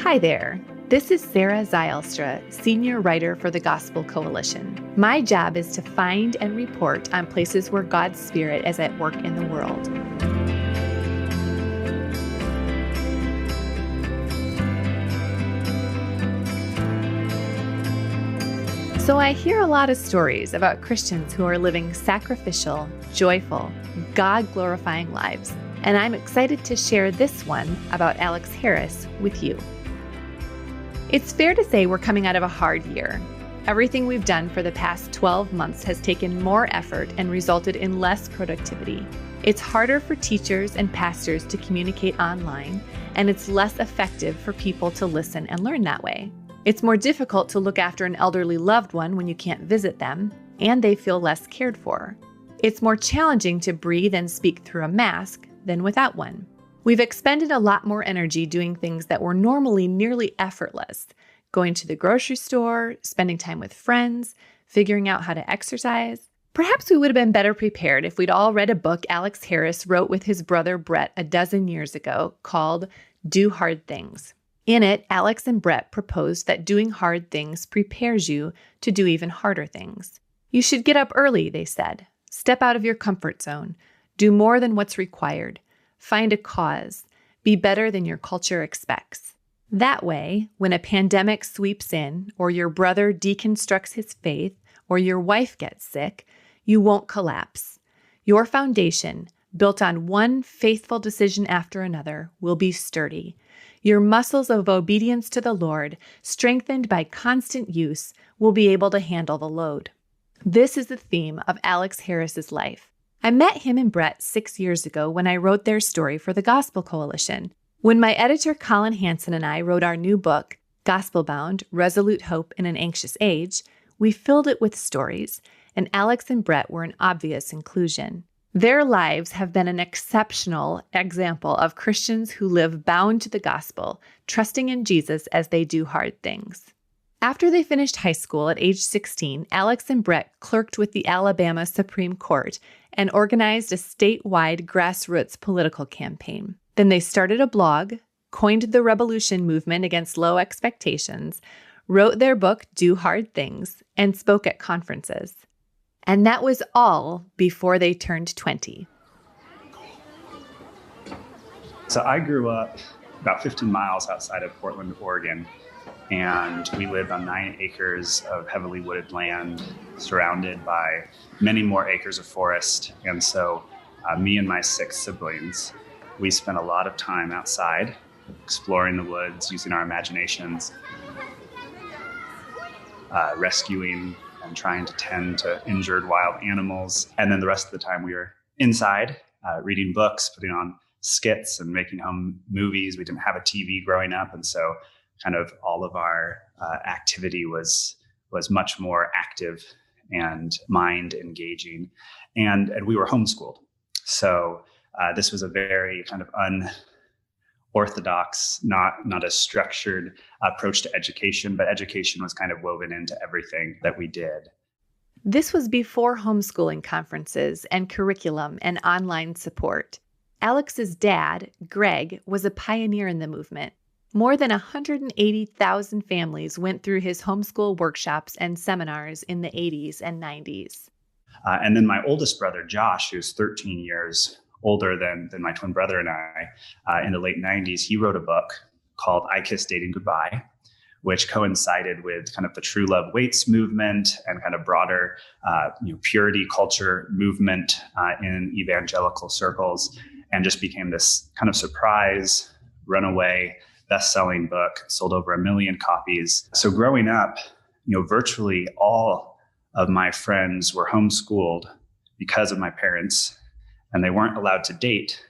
Hi there. This is Sarah Zylstra, Senior Writer for the Gospel Coalition. My job is to find and report on places where God's Spirit is at work in the world. So I hear a lot of stories about Christians who are living sacrificial, joyful, God-glorifying lives. And I'm excited to share this one about Alex Harris with you. It's fair to say we're coming out of a hard year. Everything we've done for the past 12 months has taken more effort and resulted in less productivity. It's harder for teachers and pastors to communicate online, and it's less effective for people to listen and learn that way. It's more difficult to look after an elderly loved one when you can't visit them, and they feel less cared for. It's more challenging to breathe and speak through a mask than without one. We've expended a lot more energy doing things that were normally nearly effortless, going to the grocery store, spending time with friends, figuring out how to exercise. Perhaps we would have been better prepared if we'd all read a book Alex Harris wrote with his brother Brett a dozen years ago called Do Hard Things. In it, Alex and Brett proposed that doing hard things prepares you to do even harder things. You should get up early, they said. Step out of your comfort zone. Do more than what's required. Find a cause. Be better than your culture expects. That way, when a pandemic sweeps in, or your brother deconstructs his faith, or your wife gets sick, you won't collapse. Your foundation, built on one faithful decision after another, will be sturdy. Your muscles of obedience to the Lord, strengthened by constant use, will be able to handle the load. This is the theme of Alex Harris's life. I met him and Brett 6 years ago when I wrote their story for the Gospel Coalition. When my editor Colin Hansen and I wrote our new book, Gospel Bound, Resolute Hope in an Anxious Age, we filled it with stories, and Alex and Brett were an obvious inclusion. Their lives have been an exceptional example of Christians who live bound to the gospel, trusting in Jesus as they do hard things. After they finished high school at age 16, Alex and Brett clerked with the Alabama Supreme Court and organized a statewide grassroots political campaign. Then they started a blog, coined the revolution movement against low expectations, wrote their book, Do Hard Things, and spoke at conferences. And that was all before they turned 20. So I grew up about 15 miles outside of Portland, Oregon. And we lived on 9 acres of heavily wooded land, surrounded by many more acres of forest. And so me and my 6 siblings, we spent a lot of time outside, exploring the woods, using our imaginations, rescuing and trying to tend to injured wild animals. And then the rest of the time we were inside, reading books, putting on skits and making home movies. We didn't have a TV growing up. And so kind of all of our activity was much more active and mind engaging, and we were homeschooled. So this was a very kind of unorthodox, not a structured approach to education, but education was kind of woven into everything that we did. This was before homeschooling conferences and curriculum and online support. Alex's dad, Greg, was a pioneer in the movement. More than 180,000 families went through his homeschool workshops and seminars in the 80s and 90s. And then my oldest brother, Josh, who's 13 years older than my twin brother and I, in the late 90s, he wrote a book called I Kissed Dating Goodbye, which coincided with kind of the True Love Waits movement and kind of broader purity culture movement in evangelical circles, and just became this kind of surprise, runaway, best-selling book, sold over 1 million copies. So growing up, virtually all of my friends were homeschooled because of my parents, and they weren't allowed to date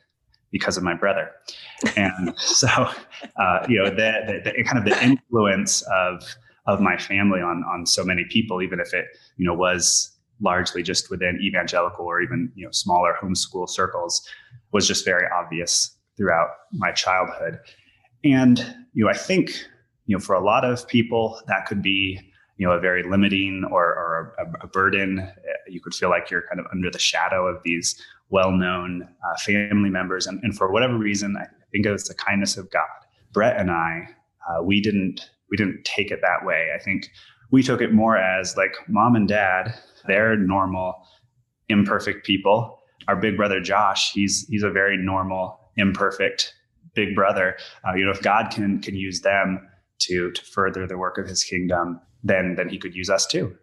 because of my brother. And so, the kind of the influence of my family on so many people, even if it, was largely just within evangelical or even, smaller homeschool circles, was just very obvious throughout my childhood. And, I think, for a lot of people that could be, a very limiting or a burden. You could feel like you're kind of under the shadow of these well-known family members. And for whatever reason, I think it was the kindness of God. Brett and I we didn't take it that way. I think we took it more as like mom and dad, they're normal, imperfect people. Our big brother Josh, he's a very normal, imperfect big brother. If God can use them to further the work of his kingdom, then he could use us too.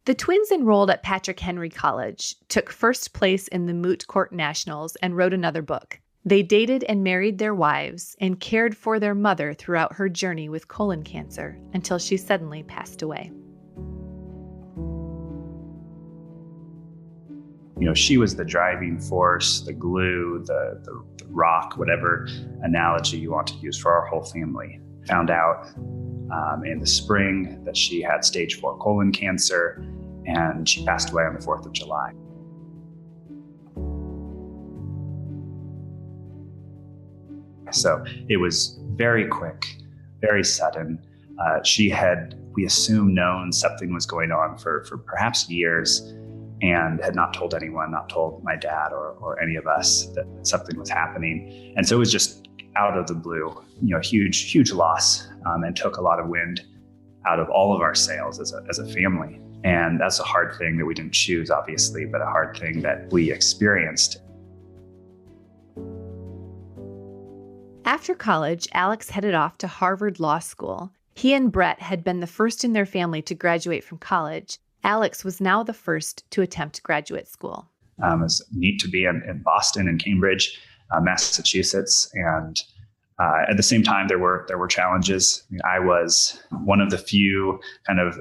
The twins enrolled at Patrick Henry College, took first place in the Moot Court Nationals, and wrote another book. They dated and married their wives and cared for their mother throughout her journey with colon cancer until she suddenly passed away. She was the driving force, the glue, the rock, whatever analogy you want to use for our whole family. Found out in the spring that she had stage 4 colon cancer, and she passed away on the 4th of July. So it was very quick, very sudden. We assumed known something was going on for perhaps years, and had not told anyone, not told my dad or any of us that something was happening. And so it was just out of the blue, huge loss, and took a lot of wind out of all of our sails as a family. And that's a hard thing that we didn't choose, obviously, but a hard thing that we experienced. After college, Alex headed off to Harvard Law School. He and Brett had been the first in their family to graduate from college. Alex was now the first to attempt graduate school. It was neat to be in Boston and Cambridge, Massachusetts, and at the same time there were challenges. I was one of the few kind of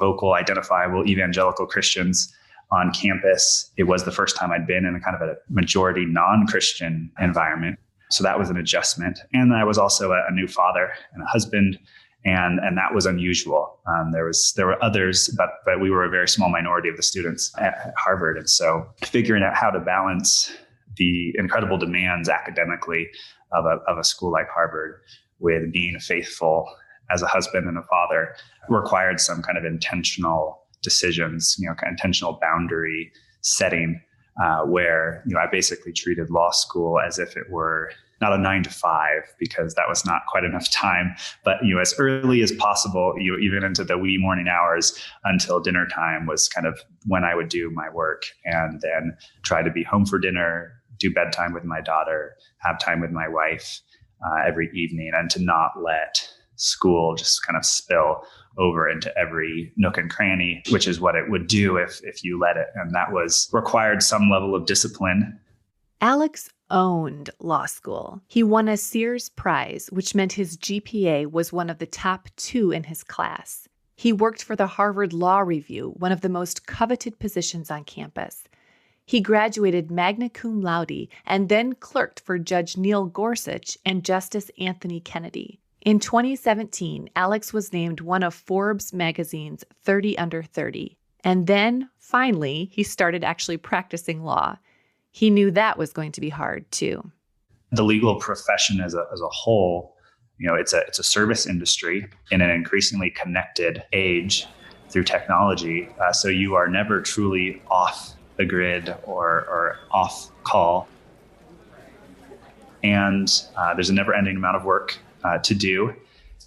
vocal, identifiable evangelical Christians on campus. It was the first time I'd been in a kind of a majority non-Christian environment, so that was an adjustment. And I was also a new father and a husband. And that was unusual. There were others, but we were a very small minority of the students at Harvard. And so figuring out how to balance the incredible demands academically of a school like Harvard with being faithful as a husband and a father required some kind of intentional decisions, kind of intentional boundary setting, where I basically treated law school as if it were not a 9 to 5, because that was not quite enough time, but as early as possible, even into the wee morning hours until dinner time was kind of when I would do my work, and then try to be home for dinner, do bedtime with my daughter, have time with my wife every evening, and to not let school just kind of spill over into every nook and cranny, which is what it would do if you let it. And that required some level of discipline. Alex owned law school. He won a Sears Prize, which meant his GPA was one of the top 2 in his class. He worked for the Harvard Law Review, one of the most coveted positions on campus. He graduated magna cum laude and then clerked for Judge Neil Gorsuch and Justice Anthony Kennedy. In 2017, Alex was named one of Forbes magazine's 30 Under 30. And then, finally, he started actually practicing law. He knew that was going to be hard, too. The legal profession as a whole, it's a service industry in an increasingly connected age through technology. So you are never truly off the grid or off call. And there's a never-ending amount of work to do.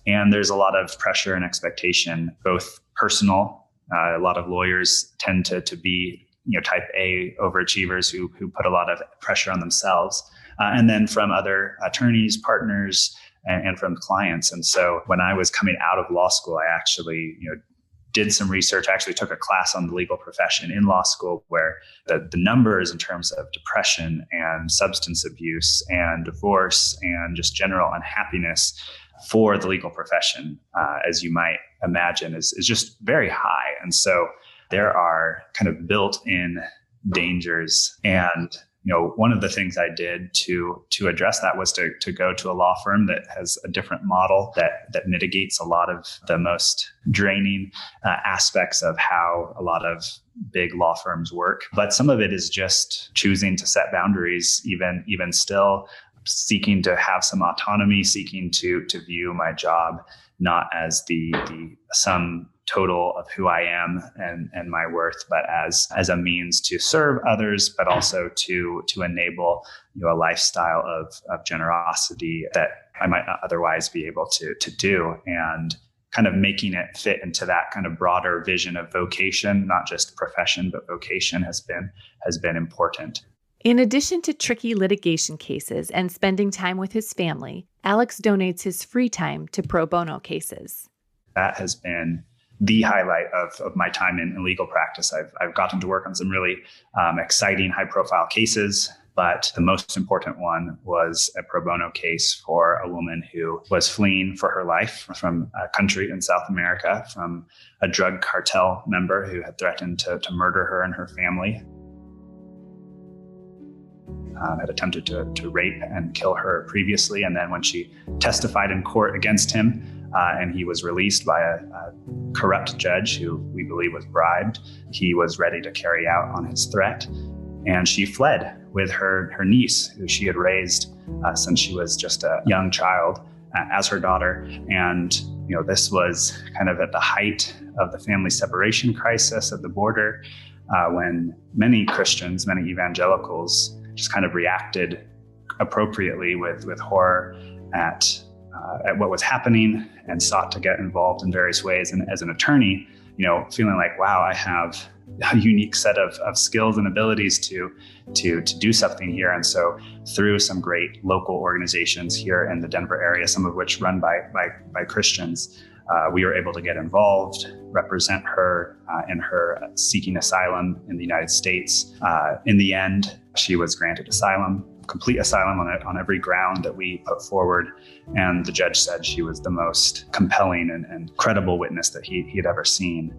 And there's a lot of pressure and expectation, both personal. A lot of lawyers tend to be type A overachievers who put a lot of pressure on themselves, and then from other attorneys, partners, and from clients. And so when I was coming out of law school, I actually did some research. I actually took a class on the legal profession in law school, where the numbers in terms of depression and substance abuse and divorce and just general unhappiness for the legal profession, as you might imagine, is just very high. And so there are kind of built-in dangers. And one of the things I did to address that was to go to a law firm that has a different model that mitigates a lot of the most draining aspects of how a lot of big law firms work. But some of it is just choosing to set boundaries, even still. seeking to have some autonomy, seeking to view my job not as the sum total of who I am and my worth, but as a means to serve others, but also to enable a lifestyle of generosity that I might not otherwise be able to do, and kind of making it fit into that kind of broader vision of vocation, not just profession, but vocation has been important. In addition to tricky litigation cases and spending time with his family, Alex donates his free time to pro bono cases. That has been the highlight of my time in legal practice. I've gotten to work on some really exciting, high-profile cases, but the most important one was a pro bono case for a woman who was fleeing for her life from a country in South America, from a drug cartel member who had threatened to murder her and her family. Had attempted to rape and kill her previously. And then when she testified in court against him, and he was released by a corrupt judge who we believe was bribed, he was ready to carry out on his threat. And she fled with her niece, who she had raised since she was just a young child, as her daughter. And this was kind of at the height of the family separation crisis at the border, when many Christians, many evangelicals, just kind of reacted appropriately with horror at what was happening and sought to get involved in various ways. And as an attorney, feeling like, wow, I have a unique set of skills and abilities to do something here. And so through some great local organizations here in the Denver area, some of which run by Christians, we were able to get involved, represent her in her seeking asylum in the United States. In the end, she was granted asylum, complete asylum on every ground that we put forward. And the judge said she was the most compelling and credible witness that he had ever seen.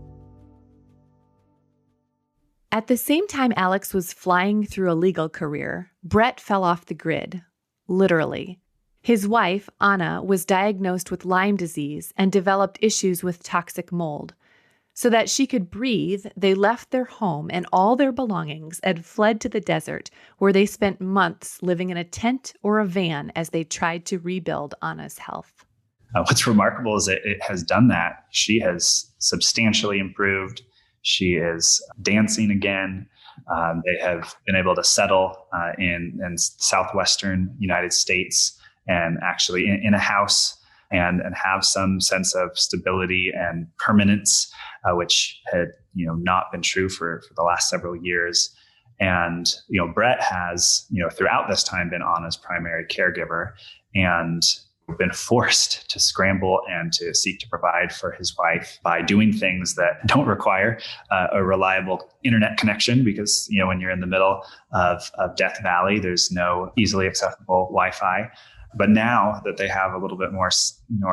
At the same time Alex was flying through a legal career, Brett fell off the grid, literally. His wife, Anna, was diagnosed with Lyme disease and developed issues with toxic mold. So that she could breathe, they left their home and all their belongings and fled to the desert, where they spent months living in a tent or a van as they tried to rebuild Anna's health. What's remarkable is that it has done that. She has substantially improved. She is dancing again. They have been able to settle in southwestern United States, and actually in a house and have some sense of stability and permanence, which had not been true for the last several years. And Brett has throughout this time been Anna's primary caregiver, and been forced to scramble and to seek to provide for his wife by doing things that don't require a reliable internet connection, because when you're in the middle of Death Valley, there's no easily accessible Wi-Fi. But now that they have a little bit more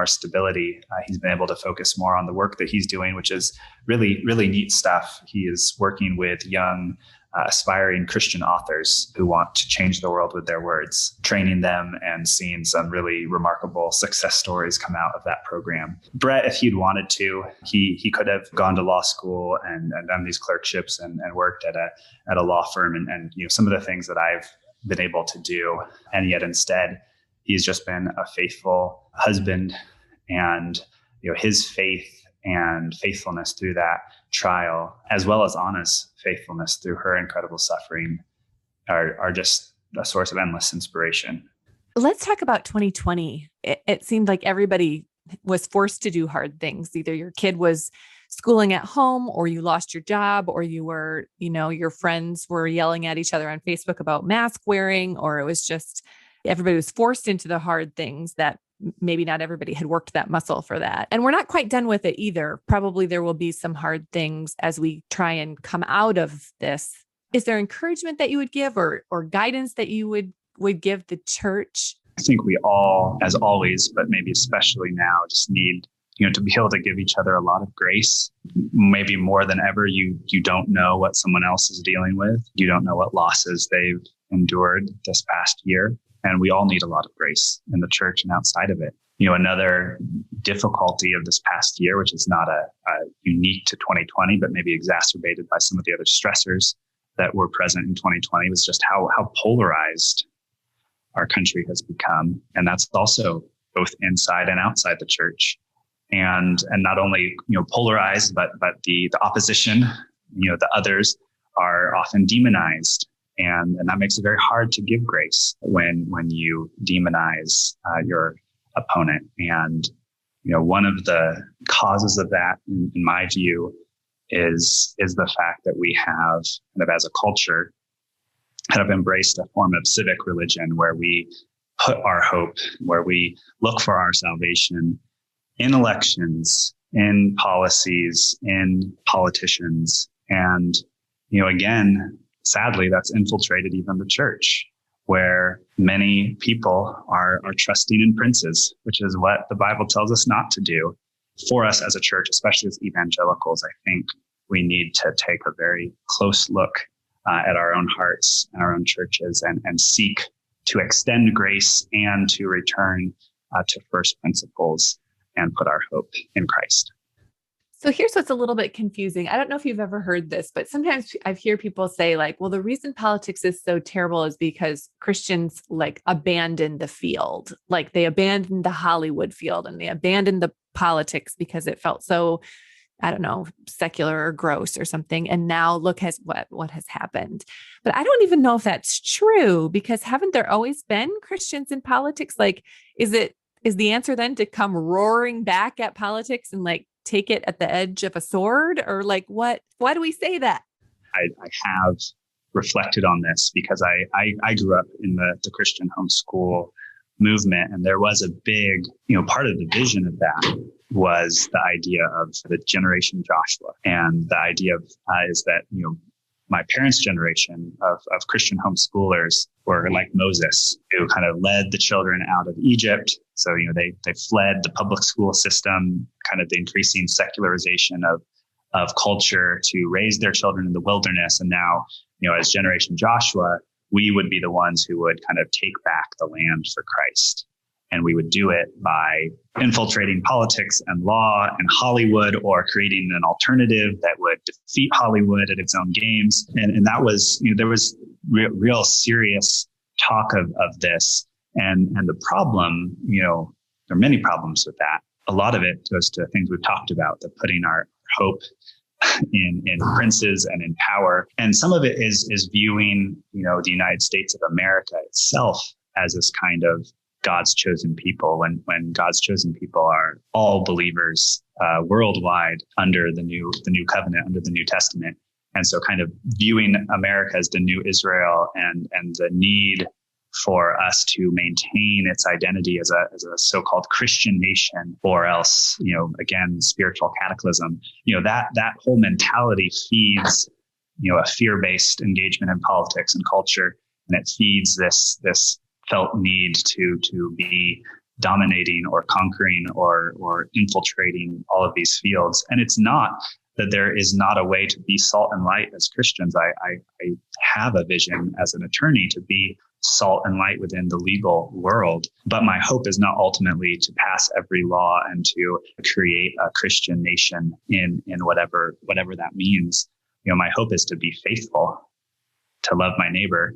stability, he's been able to focus more on the work that he's doing, which is really, really neat stuff. He is working with young, aspiring Christian authors who want to change the world with their words, training them and seeing some really remarkable success stories come out of that program. Brett, if he'd wanted to, he could have gone to law school and done these clerkships and worked at a law firm and some of the things that I've been able to do. And yet instead, he's just been a faithful husband, and his faith and faithfulness through that trial, as well as Anna's faithfulness through her incredible suffering, are just a source of endless inspiration. Let's talk about 2020. It seemed like everybody was forced to do hard things. Either your kid was schooling at home, or you lost your job, or you were, your friends were yelling at each other on Facebook about mask wearing, or it was just everybody was forced into the hard things that maybe not everybody had worked that muscle for that. And we're not quite done with it either. Probably there will be some hard things as we try and come out of this. Is there encouragement that you would give or guidance that you would give the church? I think we all, as always, but maybe especially now, just need to be able to give each other a lot of grace. Maybe more than ever, you don't know what someone else is dealing with. You don't know what losses they've endured this past year. And we all need a lot of grace in the church and outside of it. Another difficulty of this past year, which is not a unique to 2020, but maybe exacerbated by some of the other stressors that were present in 2020, was just how polarized our country has become. And that's also both inside and outside the church. And not only, polarized, but the opposition, the others are often demonized. And that makes it very hard to give grace when you demonize your opponent. And, one of the causes of that, in my view, is the fact that we have kind of as a culture kind of embraced a form of civic religion where we put our hope, where we look for our salvation in elections, in policies, in politicians. And, again, sadly, that's infiltrated even the church, where many people are trusting in princes, which is what the Bible tells us not to do. For us as a church, especially as evangelicals, I think we need to take a very close look at our own hearts and our own churches and seek to extend grace and to return to first principles and put our hope in Christ. So here's what's a little bit confusing. I don't know if you've ever heard this, but sometimes I hear people say like, well, the reason politics is so terrible is because Christians like abandoned the field, like they abandoned the Hollywood field and they abandoned the politics because it felt so, I don't know, secular or gross or something. And now look what has happened. But I don't even know if that's true, because haven't there always been Christians in politics? Like, is the answer then to come roaring back at politics and like take it at the edge of a sword, or like what? Why do we say that? I have reflected on this because I grew up in the Christian homeschool movement, and there was a big, part of the vision of that was the idea of the generation Joshua, and the idea of is that my parents' generation of Christian homeschoolers were like Moses, who kind of led the children out of Egypt. So, they fled the public school system, kind of the increasing secularization of culture, to raise their children in the wilderness. And now, as Generation Joshua, we would be the ones who would kind of take back the land for Christ. And we would do it by infiltrating politics and law and Hollywood, or creating an alternative that would defeat Hollywood at its own games. And that was, there was real serious talk of this. And the problem, there are many problems with that. A lot of it goes to things we've talked about, the putting our hope in princes and in power. And some of it is viewing, the United States of America itself as this kind of God's chosen people, when God's chosen people are all believers worldwide under the new covenant, under the New Testament. And so kind of viewing America as the new Israel, and the need for us to maintain its identity as a so-called Christian nation, or else, again, spiritual cataclysm, that whole mentality feeds, a fear-based engagement in politics and culture. And it feeds this felt need to be dominating or conquering or infiltrating all of these fields. And it's not that there is not a way to be salt and light as Christians. I have a vision as an attorney to be salt and light within the legal world. But my hope is not ultimately to pass every law and to create a Christian nation in whatever that means. My hope is to be faithful, to love my neighbor,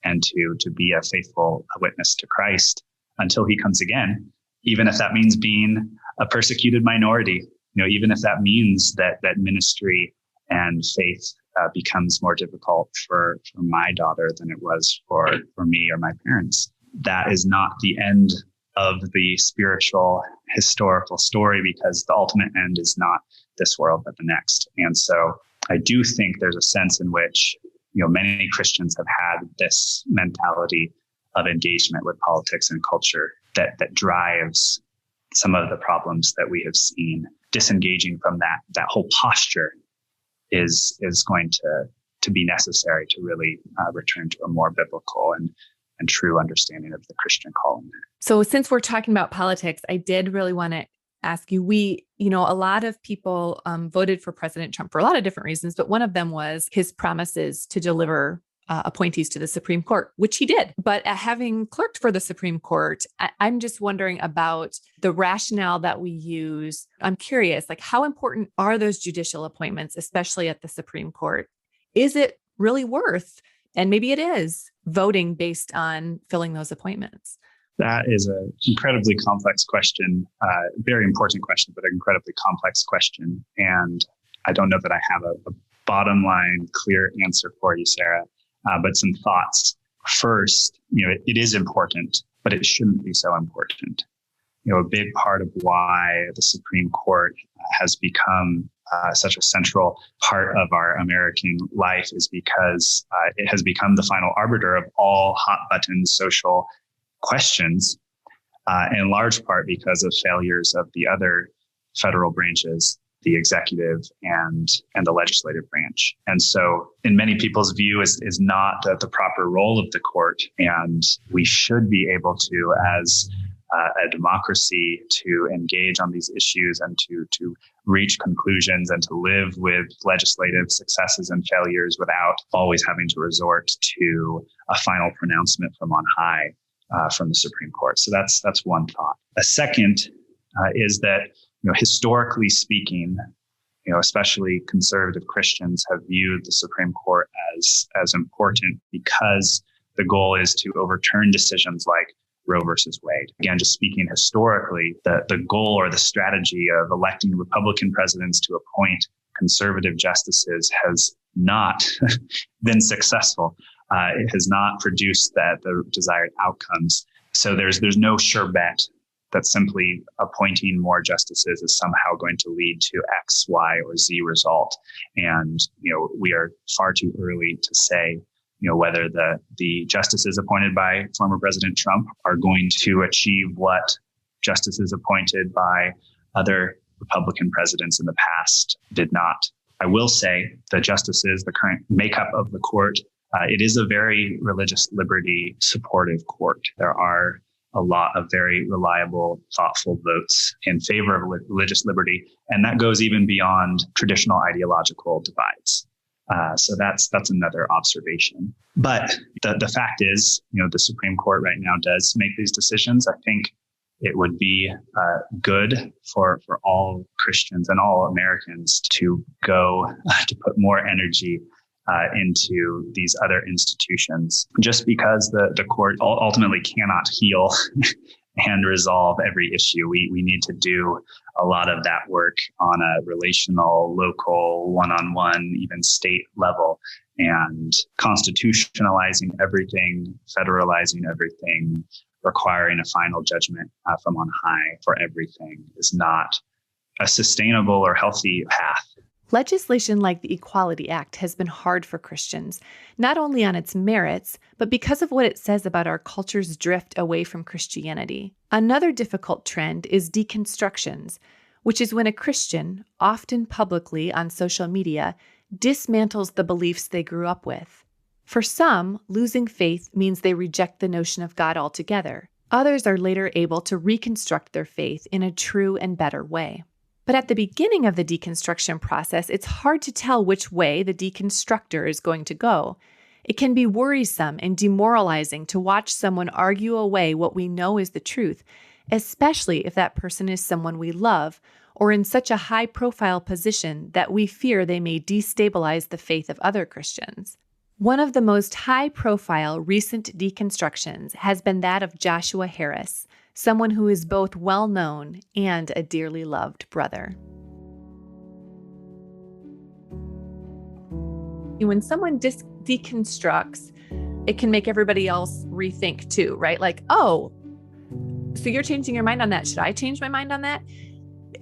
and to be a faithful witness to Christ until he comes again, even if that means being a persecuted minority, even if that means that ministry and faith becomes more difficult for my daughter than it was for me or my parents. That is not the end of the spiritual historical story, because the ultimate end is not this world, but the next. And so I do think there's a sense in which many Christians have had this mentality of engagement with politics and culture that drives some of the problems that we have seen. Disengaging from that whole posture is going to be necessary to really return to a more biblical and true understanding of the Christian calling. So since we're talking about politics, I did really want to ask you, a lot of people voted for President Trump for a lot of different reasons, but one of them was his promises to deliver appointees to the Supreme Court, which he did. But having clerked for the Supreme Court, I'm just wondering about the rationale that we use. I'm curious, like, how important are those judicial appointments, especially at the Supreme Court? Is it really worth And maybe it is voting based on filling those appointments. That is an incredibly complex question, very important question, but an incredibly complex question. And I don't know that I have a bottom line, clear answer for you, Sarah, but some thoughts. First, it is important, but it shouldn't be so important. A big part of why the Supreme Court has become such a central part of our American life is because it has become the final arbiter of all hot button social questions, in large part because of failures of the other federal branches, the executive and the legislative branch. And so in many people's view is not the proper role of the court. And we should be able to, as a democracy, to engage on these issues and to reach conclusions and to live with legislative successes and failures without always having to resort to a final pronouncement from on high from the Supreme Court. So that's one thought. A second is that historically speaking, especially conservative Christians have viewed the Supreme Court as important because the goal is to overturn decisions like Roe versus Wade. Again, just speaking historically, the goal or the strategy of electing Republican presidents to appoint conservative justices has not been successful. It has not produced the desired outcomes. So there's no sure bet that simply appointing more justices is somehow going to lead to X, Y, or Z result. And, we are far too early to say, whether the justices appointed by former President Trump are going to achieve what justices appointed by other Republican presidents in the past did not. I will say the justices, the current makeup of the court, it is a very religious liberty supportive court. There are a lot of very reliable, thoughtful votes in favor of religious liberty. And that goes even beyond traditional ideological divides. So that's another observation. But the fact is, the Supreme Court right now does make these decisions. I think it would be good for all Christians and all Americans to go to put more energy into these other institutions, just because the court ultimately cannot heal and resolve every issue. We need to do a lot of that work on a relational, local, one-on-one, even state level, and constitutionalizing everything, federalizing everything, requiring a final judgment from on high for everything is not a sustainable or healthy path. Legislation like the Equality Act has been hard for Christians, not only on its merits, but because of what it says about our culture's drift away from Christianity. Another difficult trend is deconstructions, which is when a Christian, often publicly on social media, dismantles the beliefs they grew up with. For some, losing faith means they reject the notion of God altogether. Others are later able to reconstruct their faith in a true and better way. But at the beginning of the deconstruction process, it's hard to tell which way the deconstructor is going to go. It can be worrisome and demoralizing to watch someone argue away what we know is the truth, especially if that person is someone we love or in such a high-profile position that we fear they may destabilize the faith of other Christians. One of the most high-profile recent deconstructions has been that of Joshua Harris, someone who is both well-known and a dearly loved brother. When someone deconstructs, it can make everybody else rethink too, right? Like, oh, so you're changing your mind on that. Should I change my mind on that?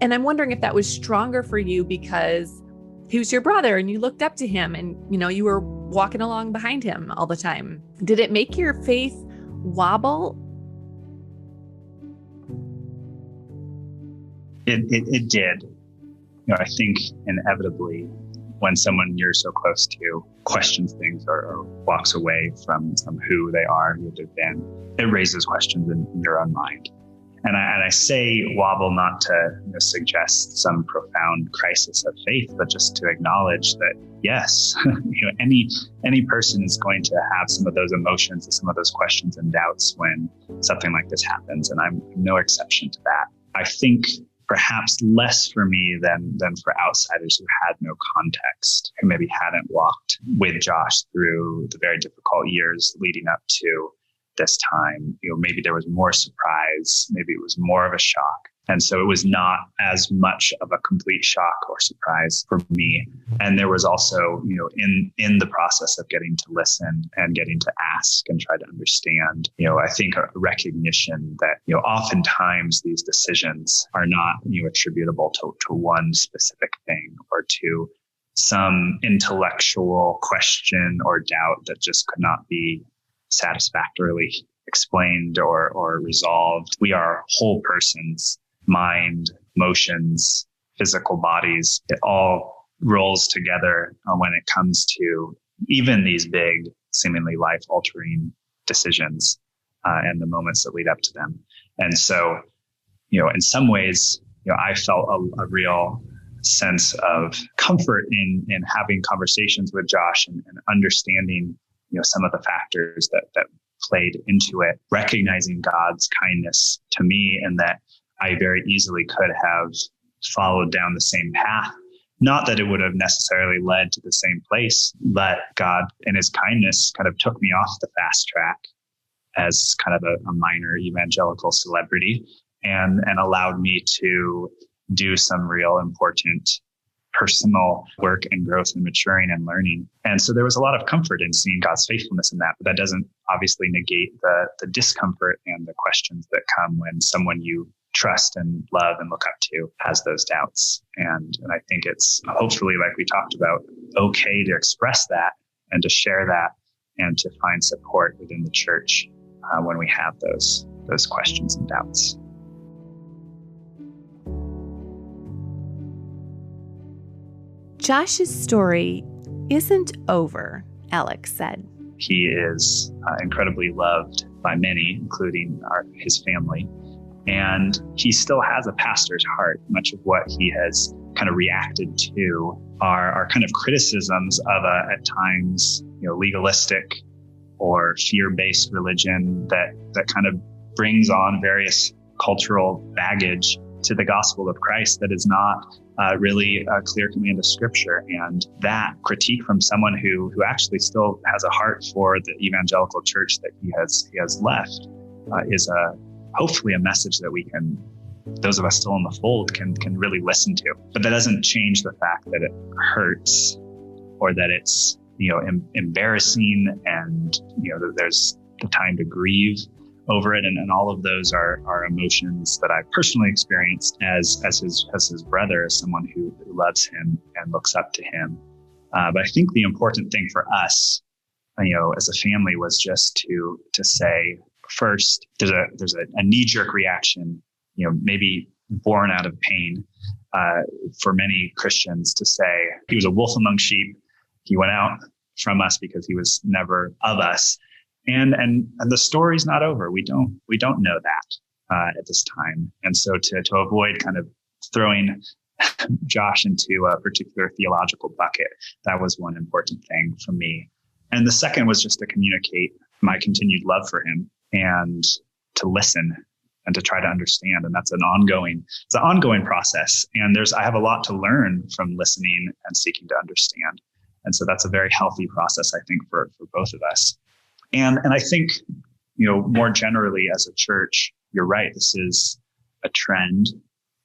And I'm wondering if that was stronger for you because he was your brother and you looked up to him and, you were walking along behind him all the time. Did it make your faith wobble? It did. I think inevitably when someone you're so close to questions things or walks away from who they are, who they've been, it raises questions in your own mind. And I say wobble not to suggest some profound crisis of faith, but just to acknowledge that, yes, any person is going to have some of those emotions and some of those questions and doubts when something like this happens. And I'm no exception to that. I think perhaps less for me than for outsiders who had no context, who maybe hadn't walked with Josh through the very difficult years leading up to this time. Maybe there was more surprise, maybe it was more of a shock. And so it was not as much of a complete shock or surprise for me. And there was also, in the process of getting to listen and getting to ask and try to understand, I think a recognition that, oftentimes these decisions are not, attributable to one specific thing or to some intellectual question or doubt that just could not be satisfactorily explained or resolved. We are whole persons. Mind, emotions, physical bodies, it all rolls together when it comes to even these big, seemingly life-altering decisions and the moments that lead up to them. And so, in some ways, I felt a real sense of comfort in having conversations with Josh and understanding, some of the factors that played into it, recognizing God's kindness to me, and that I very easily could have followed down the same path. Not that it would have necessarily led to the same place, but God in his kindness kind of took me off the fast track as kind of a minor evangelical celebrity and allowed me to do some real important personal work and growth and maturing and learning. And so there was a lot of comfort in seeing God's faithfulness in that, but that doesn't obviously negate the discomfort and the questions that come when someone you trust and love and look up to has those doubts. And I think it's hopefully, like we talked about, okay to express that and to share that and to find support within the church when we have those questions and doubts. Josh's story isn't over, Alex said. He is incredibly loved by many, including his family. And he still has a pastor's heart. Much of what he has kind of reacted to are kind of criticisms of at times, legalistic or fear-based religion that kind of brings on various cultural baggage to the gospel of Christ that is not really a clear command of Scripture. And that critique from someone who actually still has a heart for the evangelical church that he has left is hopefully a message that we can, those of us still in the fold, can really listen to. But that doesn't change the fact that it hurts or that it's embarrassing and that there's the time to grieve over it, and all of those are emotions that I personally experienced as his brother, as someone who loves him and looks up to him. But I think the important thing for us, as a family, was just to say, first, there's a knee-jerk reaction, maybe born out of pain, for many Christians to say he was a wolf among sheep. He went out from us because he was never of us. And the story's not over. We don't know that at this time. And so to avoid kind of throwing Josh into a particular theological bucket, that was one important thing for me. And the second was just to communicate my continued love for him and to listen and to try to understand. And that's an ongoing process. And I have a lot to learn from listening and seeking to understand. And so that's a very healthy process, I think, for both of us. And I think, more generally as a church, you're right. This is a trend.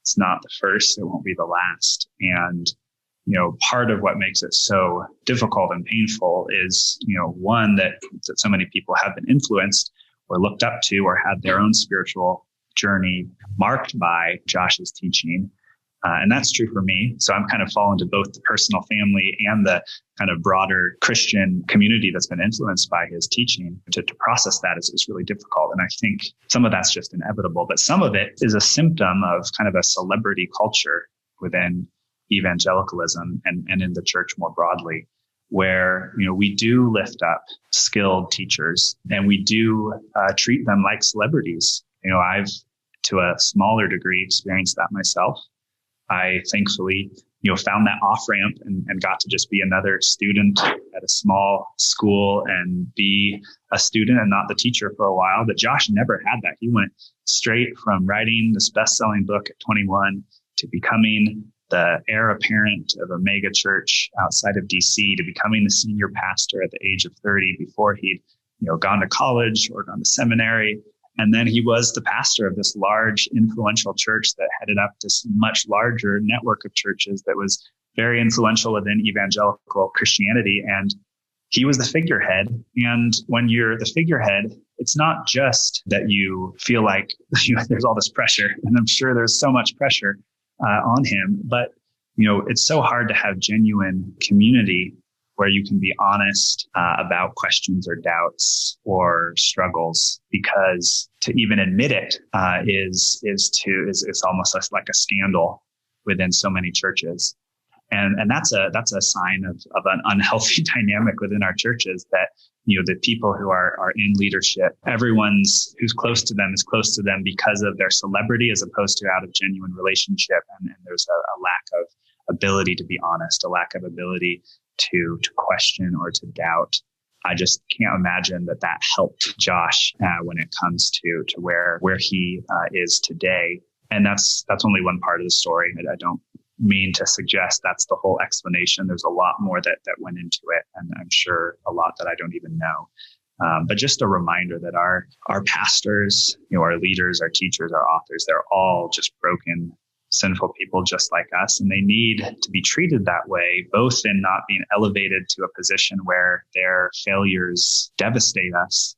It's not the first. It won't be the last. And, part of what makes it so difficult and painful is, one, that so many people have been influenced or looked up to or had their own spiritual journey marked by Josh's teaching. And that's true for me. So I'm kind of fallen to both the personal family and the kind of broader Christian community that's been influenced by his teaching. To process that is really difficult. And I think some of that's just inevitable, but some of it is a symptom of kind of a celebrity culture within evangelicalism and in the church more broadly, where, we do lift up skilled teachers and we do treat them like celebrities. I've, to a smaller degree, experienced that myself. I thankfully, found that off ramp and got to just be another student at a small school and be a student and not the teacher for a while. But Josh never had that. He went straight from writing this best-selling book at 21 to becoming the heir apparent of a mega church outside of DC, to becoming the senior pastor at the age of 30 before he'd gone to college or gone to seminary. And then he was the pastor of this large, influential church that headed up this much larger network of churches that was very influential within evangelical Christianity. And he was the figurehead. And when you're the figurehead, it's not just that you feel like there's all this pressure, and I'm sure there's so much pressure on him, but it's so hard to have genuine community where you can be honest about questions or doubts or struggles, because to even admit it is almost like a scandal within so many churches, and that's a sign of an unhealthy dynamic within our churches, that the people who are in leadership, who's close to them is close to them because of their celebrity as opposed to out of genuine relationship, and there's a lack of ability to be honest, a lack of ability to question or to doubt. I just can't imagine that helped Josh when it comes to where he is today. And that's only one part of the story. I don't mean to suggest that's the whole explanation. There's a lot more that went into it, and I'm sure a lot that I don't even know. But just a reminder that our pastors, our leaders, our teachers, our authors, they're all just broken, sinful people just like us, and they need to be treated that way, both in not being elevated to a position where their failures devastate us,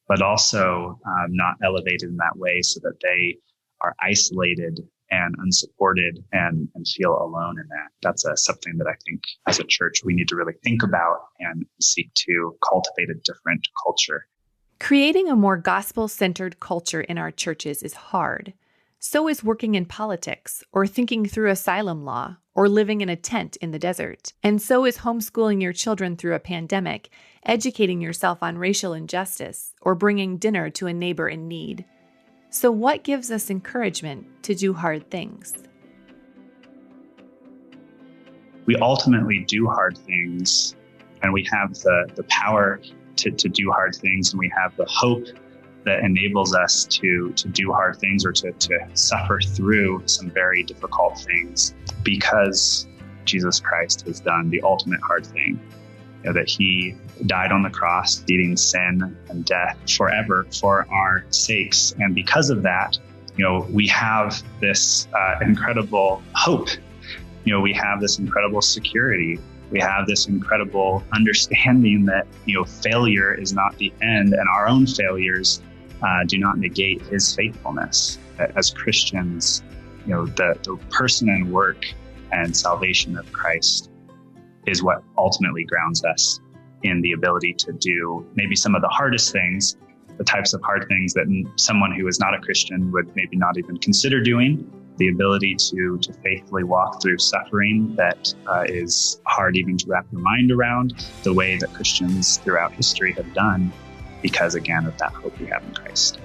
but also not elevated in that way so that they are isolated and unsupported and feel alone in that. That's something that I think as a church we need to really think about and seek to cultivate a different culture. Creating a more gospel-centered culture in our churches is hard. So is working in politics, or thinking through asylum law, or living in a tent in the desert. And so is homeschooling your children through a pandemic, educating yourself on racial injustice, or bringing dinner to a neighbor in need. So what gives us encouragement to do hard things? We ultimately do hard things, and we have the power to do hard things, and we have the hope that enables us to do hard things or to suffer through some very difficult things, because Jesus Christ has done the ultimate hard thing, that he died on the cross, defeating sin and death forever for our sakes. And because of that, we have this incredible hope. We have this incredible security. We have this incredible understanding that, failure is not the end, and our own failures do not negate his faithfulness. As Christians, the person and work and salvation of Christ is what ultimately grounds us in the ability to do maybe some of the hardest things, the types of hard things that someone who is not a Christian would maybe not even consider doing, the ability to faithfully walk through suffering that is hard even to wrap your mind around, the way that Christians throughout history have done, because again of that hope we have in Christ.